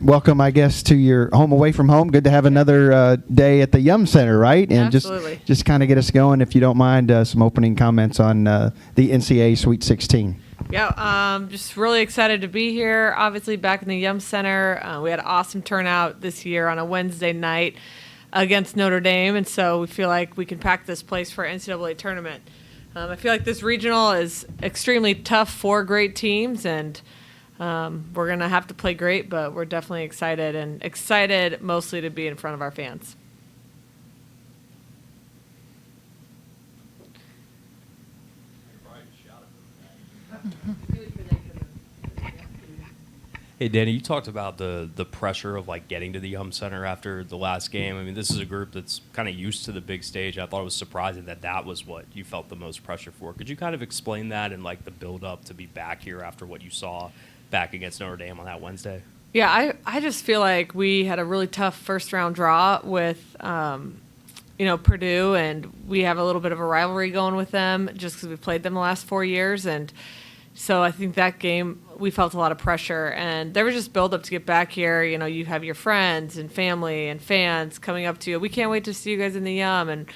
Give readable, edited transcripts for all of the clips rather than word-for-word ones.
welcome, I guess, to your home away from home. Good to have another day at the Yum Center, right? And Absolutely. just kind of get us going, if you don't mind, some opening comments on the NCAA Sweet 16. Yeah, just really excited to be here. Obviously, back in the Yum Center, we had an awesome turnout this year on a Wednesday night against Notre Dame, and so we feel like we can pack this place for NCAA tournament. I feel like this regional is extremely tough for great teams, and we're going to have to play great, but we're definitely excited, and excited mostly to be in front of our fans. Hey, Danny, you talked about the pressure of like getting to the Yum Center after the last game. I mean, this is a group that's kind of used to the big stage. I thought it was surprising that was what you felt the most pressure for. Could you kind of explain that and like the build up to be back here after what you saw back against Notre Dame on that Wednesday? Yeah, I just feel like we had a really tough first round draw with Purdue, and we have a little bit of a rivalry going with them just because we played them the last 4 years, and so I think that game we felt a lot of pressure, and there was just build up to get back here. You know, you have your friends and family and fans coming up to you. We can't wait to see you guys in the Yum, and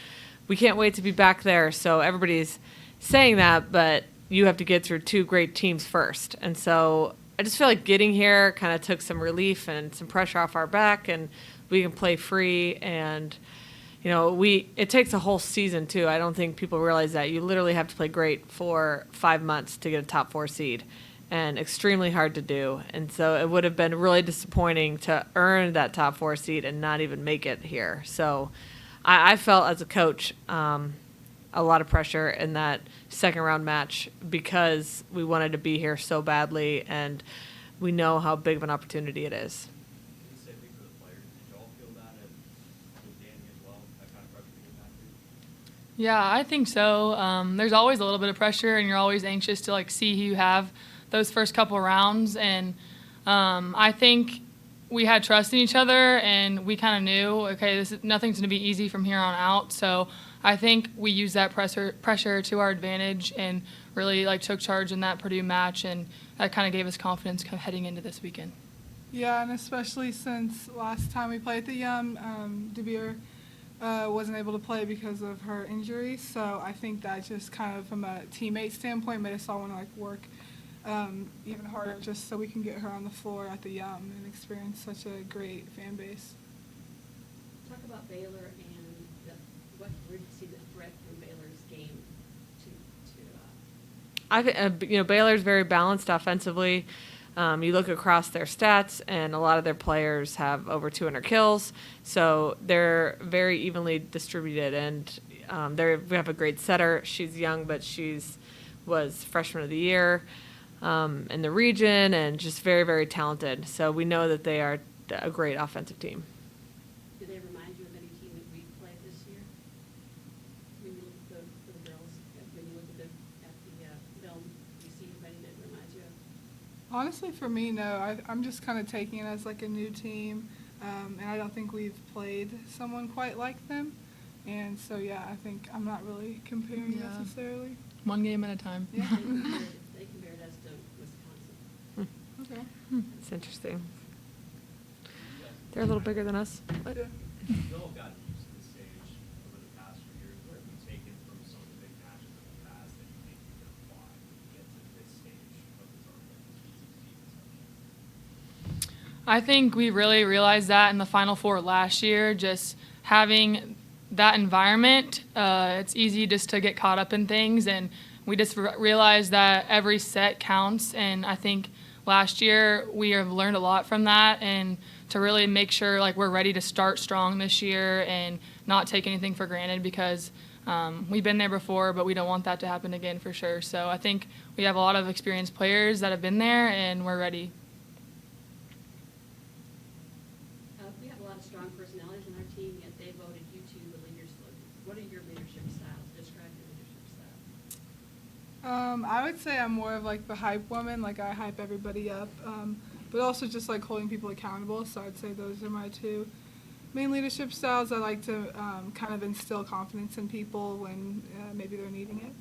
we can't wait to be back there. So everybody's saying that, but you have to get through two great teams first. And so I just feel like getting here kind of took some relief and some pressure off our back, and we can play free. And it takes a whole season too. I don't think people realize that you literally have to play great for 5 months to get a top 4 seed, and extremely hard to do. And so it would have been really disappointing to earn that top 4 seed and not even make it here. So I felt as a coach a lot of pressure in that second round match because we wanted to be here so badly, and we know how big of an opportunity it is. Yeah, I think so. There's always a little bit of pressure, and you're always anxious to like see who you have those first couple rounds. And I think we had trust in each other, and we kind of knew, okay, nothing's going to be easy from here on out. So I think we used that pressure to our advantage and really like took charge in that Purdue match, and that kind of gave us confidence heading into this weekend. Yeah, and especially since last time we played at the Yum, DeBeer wasn't able to play because of her injury. So I think that just kind of from a teammate standpoint made us all want to like work even harder just so we can get her on the floor at the Yum and experience such a great fan base. Talk about Baylor and where do you see the threat from Baylor's game I think Baylor's very balanced offensively. You look across their stats, and a lot of their players have over 200 kills, so they're very evenly distributed. And we have a great setter. She's young, but was freshman of the year in the region, and just very, very talented. So we know that they are a great offensive team. Do they remind you of any team that we've played this year? When you look at the girls, when you look at the film, do you see anybody that reminds you of? Honestly, for me, no. I'm just kind of taking it as like a new team, and I don't think we've played someone quite like them. And so, yeah, I think I'm not really comparing necessarily. One game at a time. Yeah. They compared us to Wisconsin. Okay. It's interesting. They're a little bigger than us. But. Yeah. You all have gotten used to the stage over the past few years. What have you taken from some of the big matches in the past that you think you can apply when you get to this stage of the tournament? I think we really realized that in the Final Four last year, just having that environment, it's easy just to get caught up in things, and we just realized that every set counts. And I think last year we have learned a lot from that, and to really make sure like we're ready to start strong this year and not take anything for granted, because we've been there before, but we don't want that to happen again for sure. So I think we have a lot of experienced players that have been there, and we're ready. We have a lot of strong personalities on our team, yet they voted you two the leaders. What are your leadership styles? Describe your leadership style. I would say I'm more of like the hype woman. Like I hype everybody up, but also just like holding people accountable. So I'd say those are my two main leadership styles. I like to kind of instill confidence in people when maybe they're needing it.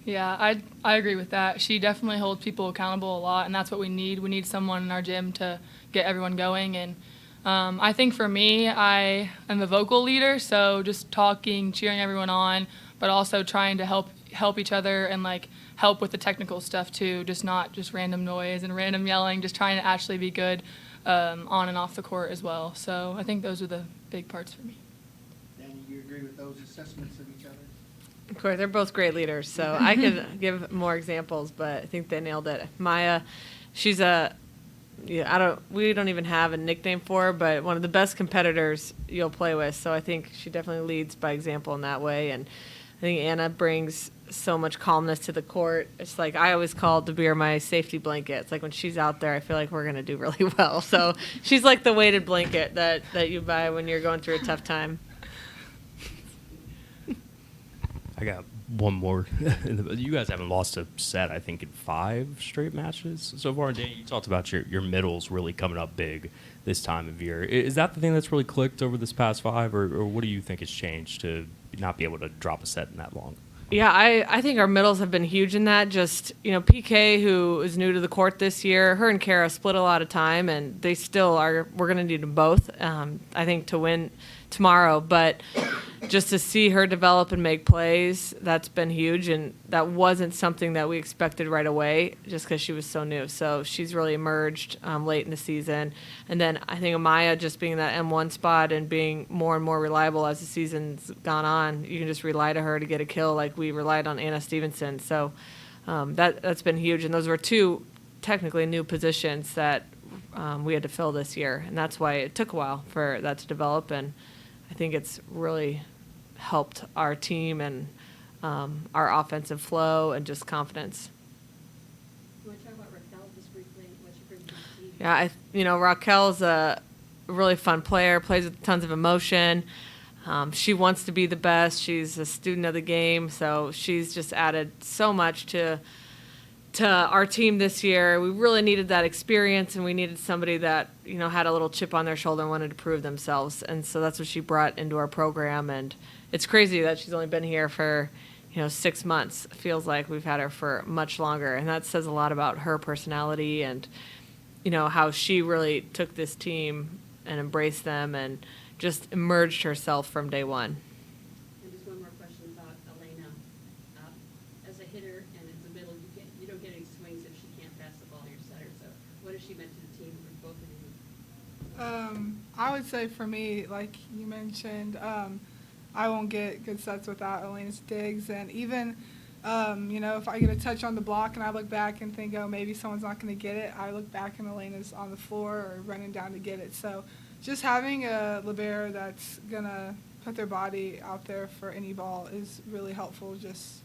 Yeah, I agree with that. She definitely holds people accountable a lot, and that's what we need. We need someone in our gym to get everyone going. And I think for me, I am the vocal leader, so just talking, cheering everyone on, but also trying to help each other and like help with the technical stuff too. Just not just random noise and random yelling. Just trying to actually be good on and off the court as well. So I think those are the big parts for me. Danny, you agree with those assessments of each other? Of course, they're both great leaders, so I could give more examples, but I think they nailed it. Maya, she's we don't even have a nickname for her, but one of the best competitors you'll play with. So I think she definitely leads by example in that way. And I think Anna brings so much calmness to the court. It's like I always call Dabir my safety blanket. It's like when she's out there, I feel like we're going to do really well. So she's like the weighted blanket that you buy when you're going through a tough time. I got one more. You guys haven't lost a set, I think, in 5 straight matches so far. And Danny, you talked about your middles really coming up big this time of year. Is that the thing that's really clicked over this past 5, or what do you think has changed to not be able to drop a set in that long? Yeah, I think our middles have been huge in that. Just, PK, who is new to the court this year, her and Kara split a lot of time, and they still are. We're going to need them both, I think, to win tomorrow. But just to see her develop and make plays, that's been huge, and that wasn't something that we expected right away just because she was so new. So she's really emerged late in the season. And then I think Amaya just being that M1 spot and being more and more reliable as the season's gone on, you can just rely to her to get a kill like we relied on Anna Stevenson. So that's been huge. And those were 2 technically new positions that we had to fill this year. And that's why it took a while for that to develop. And I think it's really helped our team and our offensive flow and just confidence. You want to talk about Raquel just briefly, what she brings to the team? Yeah, Raquel's a really fun player, plays with tons of emotion. She wants to be the best. She's a student of the game, so she's just added so much to our team this year. We really needed that experience, and we needed somebody that, had a little chip on their shoulder and wanted to prove themselves. And so that's what she brought into our program. And it's crazy that she's only been here for, 6 months. It feels like we've had her for much longer. And that says a lot about her personality and, how she really took this team and embraced them and just emerged herself from day one. And just one more question about Elena. As a hitter and as a middle, you don't get any swings if she can't pass the ball to your setter. So what has she meant to the team for both of you? I would say for me, like you mentioned, I won't get good sets without Elena's digs. And even, if I get a touch on the block and I look back and think, oh, maybe someone's not going to get it, I look back and Elena's on the floor or running down to get it. So just having a libero that's going to put their body out there for any ball is really helpful just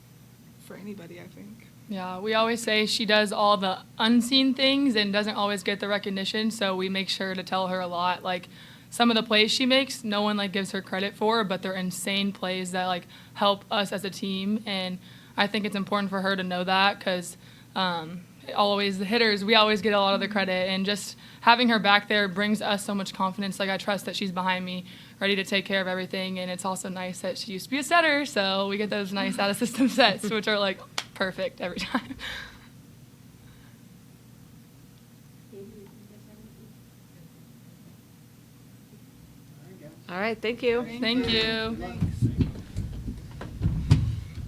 for anybody, I think. Yeah, we always say she does all the unseen things and doesn't always get the recognition, so we make sure to tell her a lot. Like, some of the plays she makes, no one gives her credit for, but they're insane plays that help us as a team. And I think it's important for her to know that because always the hitters, we always get a lot of the credit. And just having her back there brings us so much confidence. I trust that she's behind me, ready to take care of everything. And it's also nice that she used to be a setter, so we get those nice out-of-system sets, which are perfect every time. All right, thank you. Thank you. Thanks.